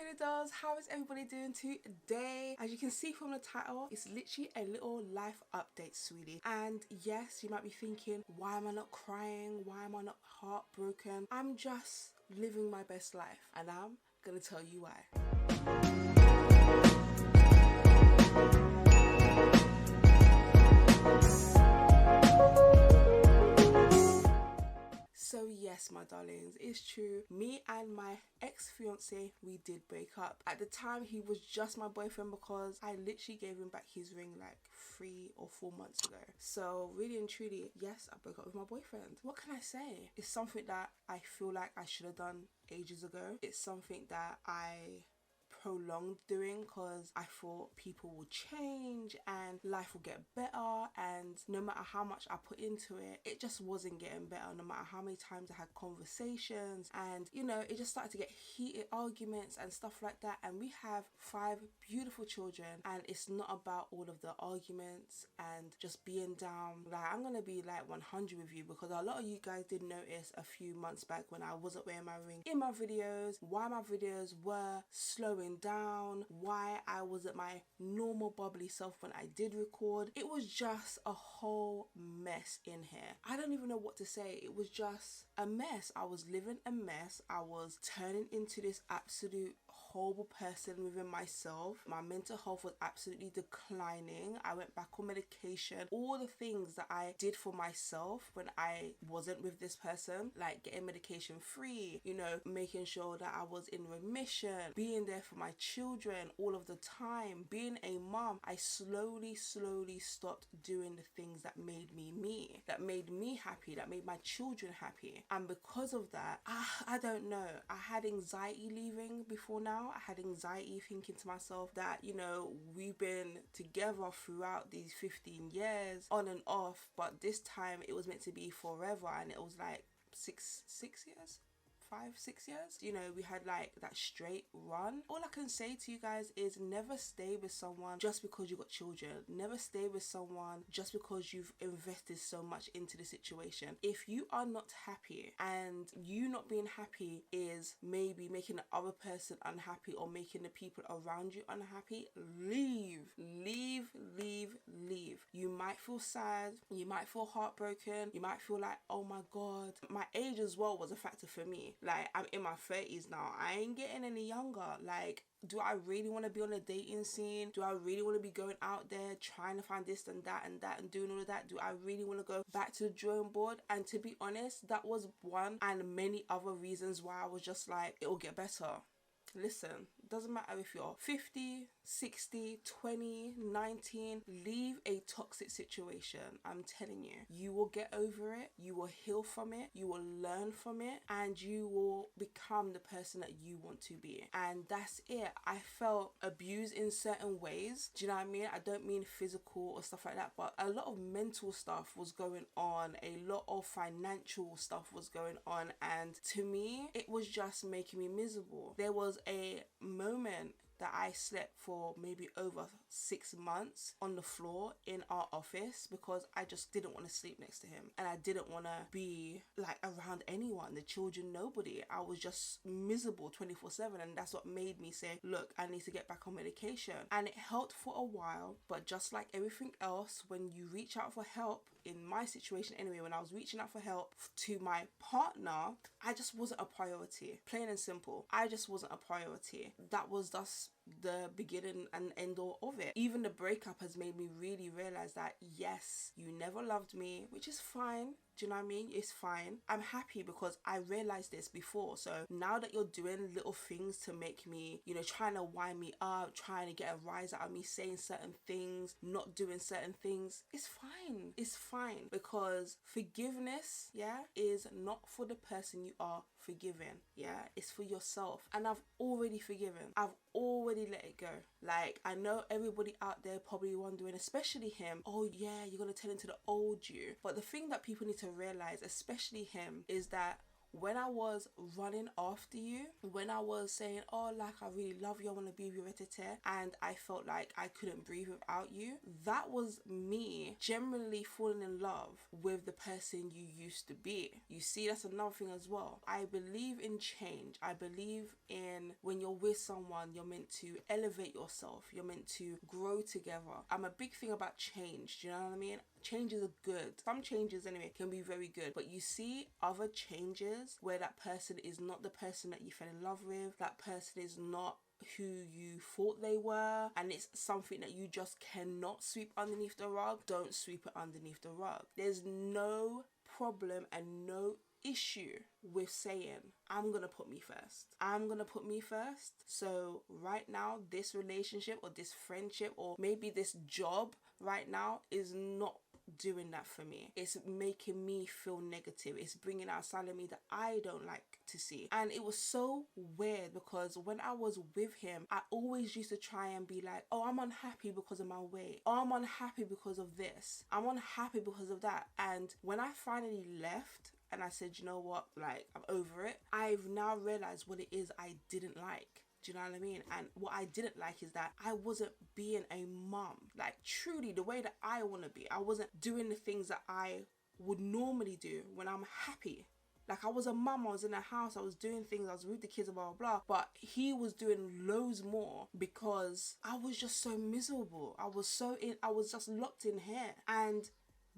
RuleeDollz, how is everybody doing today? As you can see from the title, it's literally a little life update, sweetie. And yes, you might be thinking, why am I not crying? Why am I not heartbroken? I'm just living my best life, and I'm gonna tell you why. So yes, my darlings, it's true. Me and my ex-fiance, we did break up. At the time, he was just my boyfriend because I literally gave him back his ring like 3 or 4 months ago. So really and truly, yes, I broke up with my boyfriend. What can I say? It's something that I feel like I should have done ages ago. It's something that I prolonged doing because I thought people will change and life will get better, and no matter how much I put into it, it just wasn't getting better. No matter how many times I had conversations, and you know, it just started to get heated arguments and stuff like that. And we have 5 beautiful children, and it's not about all of the arguments and just being down. Like, I'm gonna be like 100 with you, because a lot of you guys did notice a few months back when I wasn't wearing my ring in my videos, why my videos were slowing down, why I wasn't my normal bubbly self when I did record. It was just a whole mess in here. I don't even know what to say. It was just a mess. I was living a mess. I was turning into this absolute horrible person within myself. My mental health was absolutely declining. I went back on medication. All the things that I did for myself when I wasn't with this person, like getting medication free, you know, making sure that I was in remission, being there for my children all of the time, being a mom, I slowly stopped doing the things that made me, that made me happy, that made my children happy. And because of that, I don't know, I had anxiety leaving before now. I had anxiety thinking to myself that, you know, we've been together throughout these 15 years on and off, but this time it was meant to be forever, and it was like six years, 5-6 years, you know, we had like that straight run. All I can say to you guys is never stay with someone just because you got children. Never stay with someone just because you've invested so much into the situation. If you are not happy, and you not being happy is maybe making the other person unhappy or making the people around you unhappy, leave. You might feel sad, you might feel heartbroken, you might feel like, oh my god. My age as well was a factor for me. Like, I'm in my 30s now. I ain't getting any younger. Like, do I really want to be on a dating scene? Do I really want to be going out there trying to find this and that and doing all of that? Do I really want to go back to the drawing board? And to be honest, that was one and many other reasons why I was just like, it will get better. Listen, it doesn't matter if you're 50, 60, 20, 19, leave a toxic situation. I'm telling you, you will get over it, you will heal from it, you will learn from it, and you will become the person that you want to be. And that's it. I felt abused in certain ways. Do you know what I mean? I don't mean physical or stuff like that, but a lot of mental stuff was going on, a lot of financial stuff was going on, and to me, it was just making me miserable. There was a moment that I slept for maybe over 6 months on the floor in our office because I just didn't want to sleep next to him, and I didn't want to be like around anyone, the children, nobody. I was just miserable 24/7, and that's what made me say, look, I need to get back on medication. And it helped for a while, but just like everything else, when you reach out for help, in my situation anyway, when I was reaching out for help to my partner, I just wasn't a priority. Plain and simple, I just wasn't a priority. That was just the beginning and end all of it. Even the breakup has made me really realize that yes, you never loved me, which is fine. Do you know what I mean? It's fine. I'm happy because I realized this before. So now that you're doing little things to make me, you know, trying to wind me up, trying to get a rise out of me, saying certain things, not doing certain things, it's fine. It's fine, because forgiveness, yeah, is not for the person you are forgiving. Yeah, it's for yourself. And I've already forgiven. I've already let it go. Like, I know everybody out there probably wondering, especially him, oh yeah, you're gonna tell him to the old you. But the thing that people need to realize, especially him, is that when I was running after you, when I was saying, oh, like, I really love you, I want to be with you, and I felt like I couldn't breathe without you, that was me generally falling in love with the person you used to be. You see, that's another thing as well. I believe in change. I believe in when you're with someone, you're meant to elevate yourself. You're meant to grow together. I'm a big thing about change. Do you know what I mean? Changes are good. Some changes anyway can be very good, but you see other changes where that person is not the person that you fell in love with, that person is not who you thought they were, and it's something that you just cannot sweep underneath the rug. Don't sweep it underneath the rug. There's no problem and no issue with saying, I'm gonna put me first. I'm gonna put me first. So right now, this relationship or this friendship or maybe this job right now is not doing that for me. It's making me feel negative. It's bringing out a side of me that I don't like to see. And it was so weird because when I was with him, I always used to try and be like, oh, I'm unhappy because of my weight. Oh, I'm unhappy because of this. I'm unhappy because of that. And when I finally left and I said, you know what, like, I'm over it, I've now realized what it is I didn't like. Do you know what I mean? And what I didn't like is that I wasn't being a mum, like truly the way that I want to be. I wasn't doing the things that I would normally do when I'm happy. Like, I was a mum, I was in a house, I was doing things, I was with the kids, blah, blah, blah. But he was doing loads more because I was just so miserable. I was just locked in here. And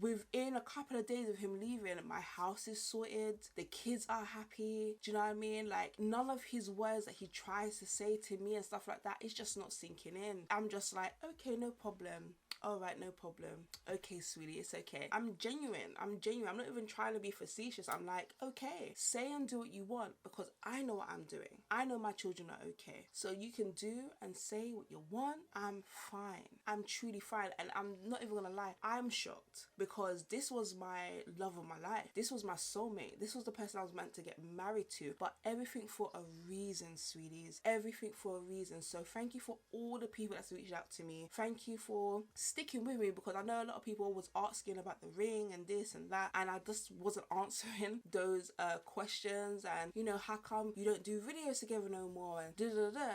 within a couple of days of him leaving, my house is sorted, the kids are happy. Do you know what I mean? Like, none of his words that he tries to say to me and stuff like that, it's just not sinking in. I'm just like, okay, no problem. All right, no problem. Okay, sweetie, it's okay. I'm genuine. I'm not even trying to be facetious. I'm like, okay, say and do what you want because I know what I'm doing. I know my children are okay. So you can do and say what you want. I'm fine. I'm truly fine. And I'm not even gonna lie, I'm shocked because this was my love of my life. This was my soulmate. This was the person I was meant to get married to. But everything for a reason, sweeties. Everything for a reason. So thank you for all the people that's reached out to me. Thank you for sticking with me because I know a lot of people was asking about the ring and this and that, and I just wasn't answering those questions. And you know, how come you don't do videos together no more, and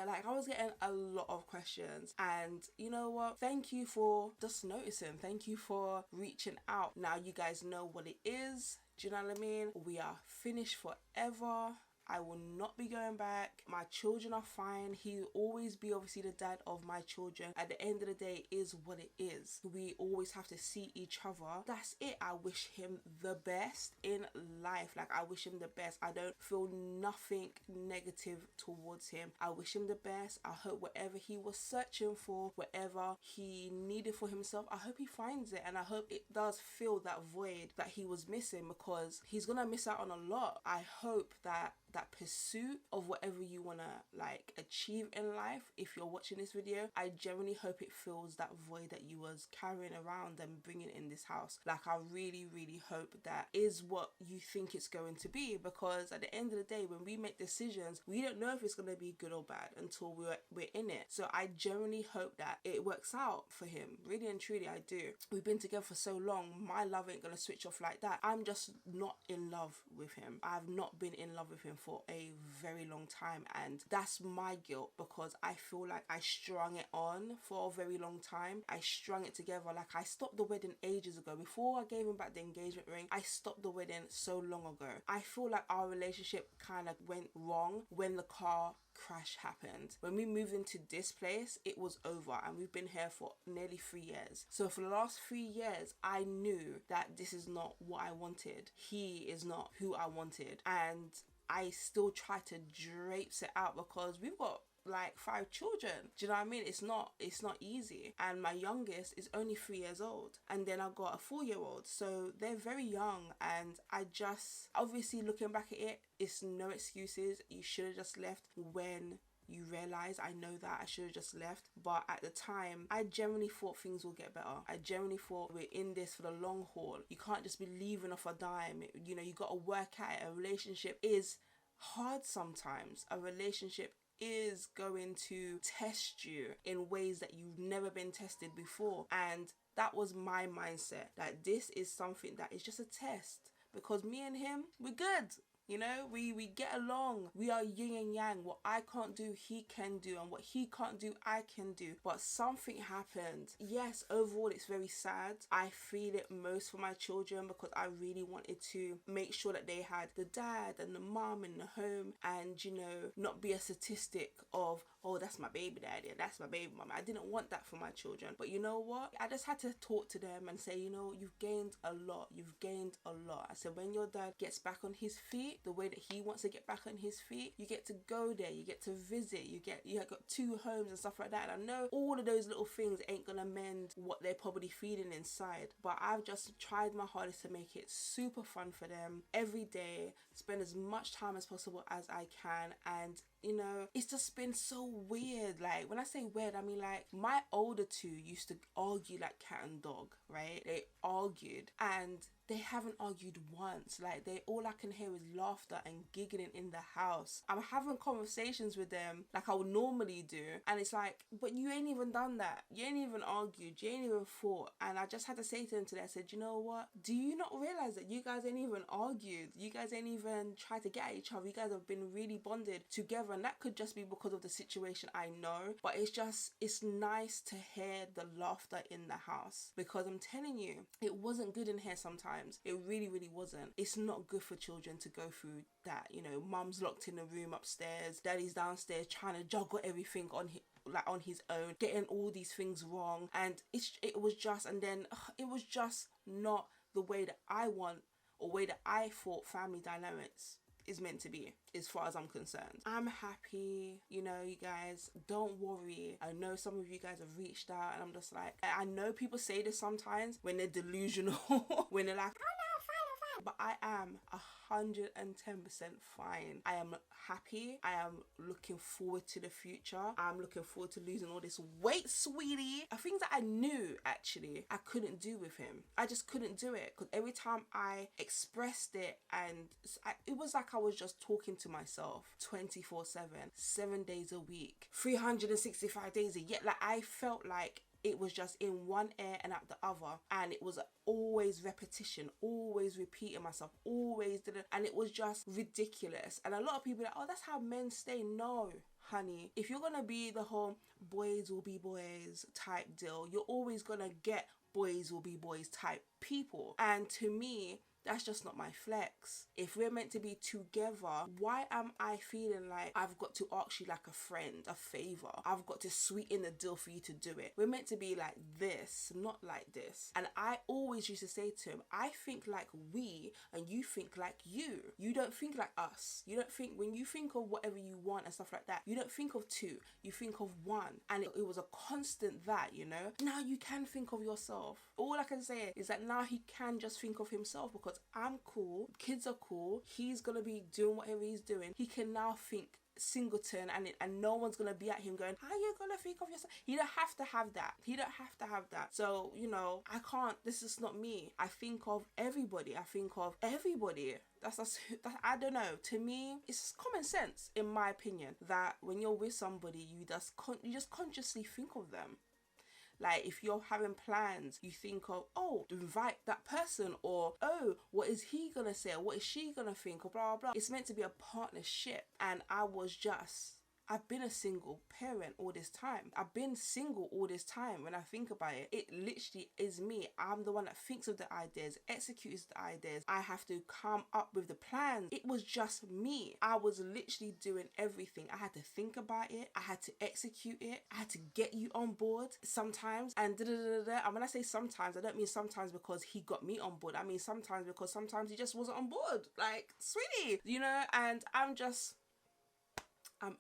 like, I was getting a lot of questions. And you know what, thank you for just noticing, thank you for reaching out. Now you guys know what it is. Do you know what I mean? We are finished forever. I will not be going back. My children are fine. He'll always be obviously the dad of my children. At the end of the day, it is what it is. We always have to see each other. That's it. I wish him the best in life. Like, I wish him the best. I don't feel nothing negative towards him. I wish him the best. I hope whatever he was searching for, whatever he needed for himself, I hope he finds it. And I hope it does fill that void that he was missing, because he's gonna miss out on a lot. I hope that pursuit of whatever you want to like achieve in life, if you're watching this video, I genuinely hope it fills that void that you was carrying around and bringing in this house. Like, I really hope that is what you think it's going to be, because at the end of the day, when we make decisions, we don't know if it's going to be good or bad until we're in it. So I genuinely hope that it works out for him. Really and truly, I do. We've been together for so long. My love ain't gonna switch off like that. I'm just not in love with him. I've not been in love with him for a very long time, and that's my guilt, because I feel like I strung it on for a very long time. I strung it together. Like, I stopped the wedding ages ago. Before I gave him back the engagement ring, I stopped the wedding so long ago. I feel like our relationship kind of went wrong when the car crash happened. When we moved into this place, it was over, and we've been here for nearly 3 years. So for the last 3 years, I knew that this is not what I wanted. He is not who I wanted, and I still try to drape it out because we've got like 5 children. Do you know what I mean? It's not easy. And my youngest is only 3 years old, and then I've got a 4-year-old, so they're very young. And I just, obviously looking back at it, it's no excuses. You should have just left when you realize. I know that I should have just left, but at the time I genuinely thought things will get better. I genuinely thought we're in this for the long haul. You can't just be leaving off a dime. You know, you got to work at it. A relationship is hard sometimes. A relationship is going to test you in ways that you've never been tested before, and that was my mindset, that this is something that is just a test, because me and him, we're good. You know, we get along. We are yin and yang. What I can't do, he can do, and what he can't do, I can do. But something happened. Yes, overall it's very sad. I feel it most for my children because I really wanted to make sure that they had the dad and the mom in the home, and you know, not be a statistic of, oh, that's my baby daddy and that's my baby mama. I didn't want that for my children. But you know what? I just had to talk to them and say, you know, you've gained a lot. You've gained a lot. I said, when your dad gets back on his feet, the way that he wants to get back on his feet, you get to go there, you get to visit, you have got 2 homes and stuff like that. And I know all of those little things ain't gonna mend what they're probably feeling inside, but I've just tried my hardest to make it super fun for them every day, spend as much time as possible as I can. And you know, it's just been so weird. Like, when I say weird, I mean like my older 2 used to argue like cat and dog, right? They argued and they haven't argued once. Like, all I can hear is laughter and giggling in the house. I'm having conversations with them like I would normally do, and it's like, but you ain't even done that. You ain't even argued. You ain't even fought. And I just had to say to them today, I said, you know what? Do you not realize that you guys ain't even argued? You guys ain't even tried to get at each other. You guys have been really bonded together, and that could just be because of the situation, I know. But it's nice to hear the laughter in the house, because I'm telling you, it wasn't good in here sometimes. It really, really wasn't. It's not good for children to go through that. You know, mum's locked in the room upstairs, daddy's downstairs trying to juggle everything on his own, getting all these things wrong, and it was just not the way that I want, or way that I thought family dynamics is meant to be, as far as I'm concerned. I'm happy, you know, you guys, don't worry. I know some of you guys have reached out, and I'm just like, I know people say this sometimes when they're delusional, when they're like, but I am 110% fine. I am happy. I am looking forward to the future. I'm looking forward to losing all this weight, sweetie. Things that I knew actually I couldn't do with him. I just couldn't do it, because every time I expressed it, and it was like I was just talking to myself 24/7, 7 days a week, 365 days a year. Like, I felt like it was just in one ear and out the other, and it was always repetition, always repeating myself, always did it, and it was just ridiculous. And a lot of people are like, oh, that's how men stay. No, honey, if you're gonna be the whole boys will be boys type deal, you're always gonna get boys will be boys type people. And to me, that's just not my flex. If we're meant to be together, why am I feeling like I've got to ask you like a friend, a favor? I've got to sweeten the deal for you to do it. We're meant to be like this, not like this. And I always used to say to him, I think like we, and you think like you. You don't think like us. You don't think, when you think of whatever you want and stuff like that, you don't think of 2, you think of 1. And it was a constant that, you know. Now you can think of yourself. All I can say is that now he can just think of himself, because I'm cool, kids are cool, he's gonna be doing whatever he's doing. He can now think singleton, and no one's gonna be at him going, how are you gonna think of yourself? He don't have to have that. He don't have to have that. So, you know, I can't, this is not me. I think of everybody. That's I don't know. To me, it's common sense, in my opinion, that when you're with somebody, you just consciously think of them. Like, if you're having plans, you think of, oh, invite that person, or, oh, what is he gonna say, or what is she gonna think, or blah, blah, blah. It's meant to be a partnership. And I've been a single parent all this time. I've been single all this time. When I think about it, it literally is me. I'm the one that thinks of the ideas, executes the ideas. I have to come up with the plans. It was just me. I was literally doing everything. I had to think about it. I had to execute it. I had to get you on board sometimes. And And when I say sometimes, I don't mean sometimes because he got me on board. I mean sometimes because sometimes he just wasn't on board. Like, sweetie, you know, and I'm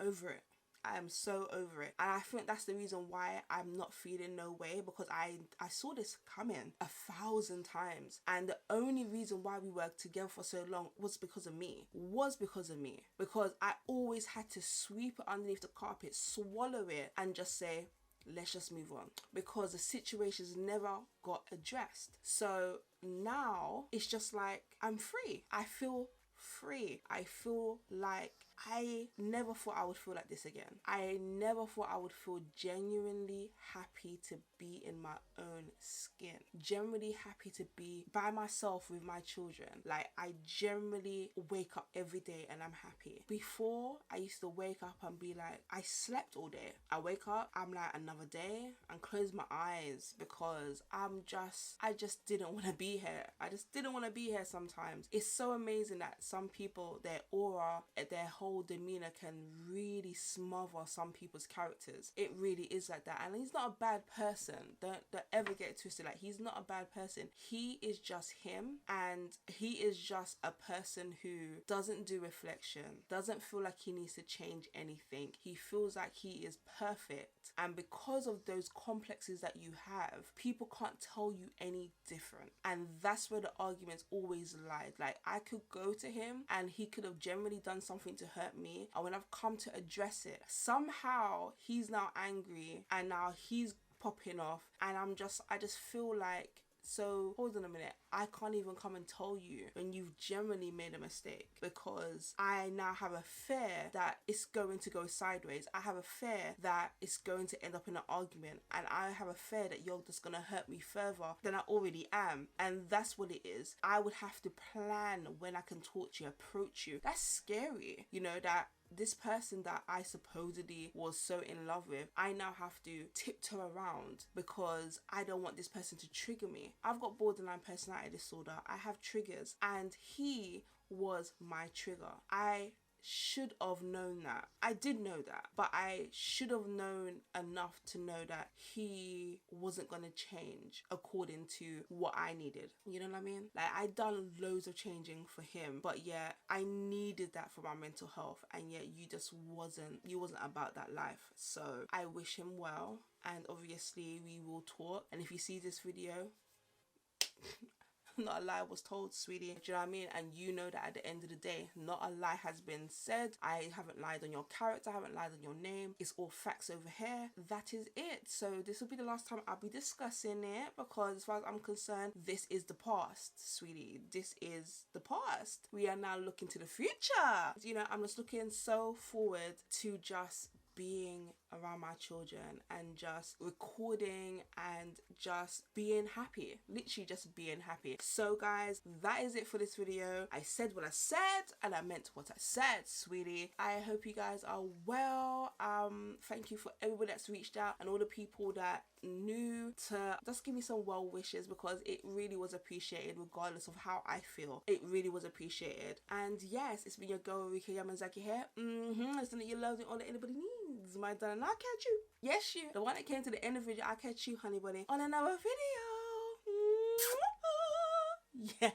over it. I am so over it. And I think that's the reason why I'm not feeling no way, because I saw this coming 1,000 times. And the only reason why we worked together for so long was because of me. Because I always had to sweep it underneath the carpet, swallow it, and just say, let's just move on. Because the situations never got addressed. So now it's just like, I'm free. I feel free. I feel like I never thought I would feel like this again. I never thought I would feel genuinely happy to be in my own skin. Genuinely happy to be by myself with my children. Like, I generally wake up every day and I'm happy. Before, I used to wake up and be like, I slept all day. I wake up, I'm like, another day, and close my eyes because I just didn't want to be here. I just didn't want to be here sometimes. It's so amazing that some people, their aura, their whole demeanor can really smother some people's characters. It really is like that. And he's not a bad person. Don't ever get it twisted. Like, he's not a bad person. He is just him, and he is just a person who doesn't do reflection, doesn't feel like he needs to change anything. He feels like he is perfect. And because of those complexes that you have, people can't tell you any different. And that's where the arguments always lied. Like, I could go to him and he could have generally done something to hurt me, and when I've come to address it, somehow he's now angry and now he's popping off, and I just feel like, so hold on a minute, I can't even come and tell you when you've generally made a mistake, because I now have a fear that it's going to go sideways. I have a fear that it's going to end up in an argument, and I have a fear that you're just going to hurt me further than I already am. And that's what it is. I would have to plan when I can talk to you, approach you. That's scary, you know, that this person that I supposedly was so in love with, I now have to tiptoe around because I don't want this person to trigger me. I've got borderline personality disorder. I have triggers, and he was my trigger. I should have known that. I did know that, but I should have known enough to know that he wasn't going to change according to what I needed. You know what I mean? Like, I done loads of changing for him, but yeah, I needed that for my mental health, and yet you wasn't about that life. So I wish him well, and obviously we will talk. And if you see this video, not a lie was told, sweetie. Do you know what I mean? And you know that at the end of the day, not a lie has been said. I haven't lied on your character. I haven't lied on your name. It's all facts over here. That is it. So this will be the last time I'll be discussing it, because as far as I'm concerned, this is the past, sweetie. This is the past. We are now looking to the future. You know, I'm just looking so forward to just being around my children and just recording and just being happy, literally just being happy. So guys, that is it for this video. I said what I said and I meant what I said, sweetie. I hope you guys are well. Thank you for everybody that's reached out and all the people that knew to just give me some well wishes, because it really was appreciated regardless of how I feel. It really was appreciated. And yes, it's been your girl RURIKO YAMAZAKI here. Listen to your love and all that anybody needs, my darling. I'll catch you. Yes, you. The one that came to the end of the video, I'll catch you, honey bunny, on another video. Yeah.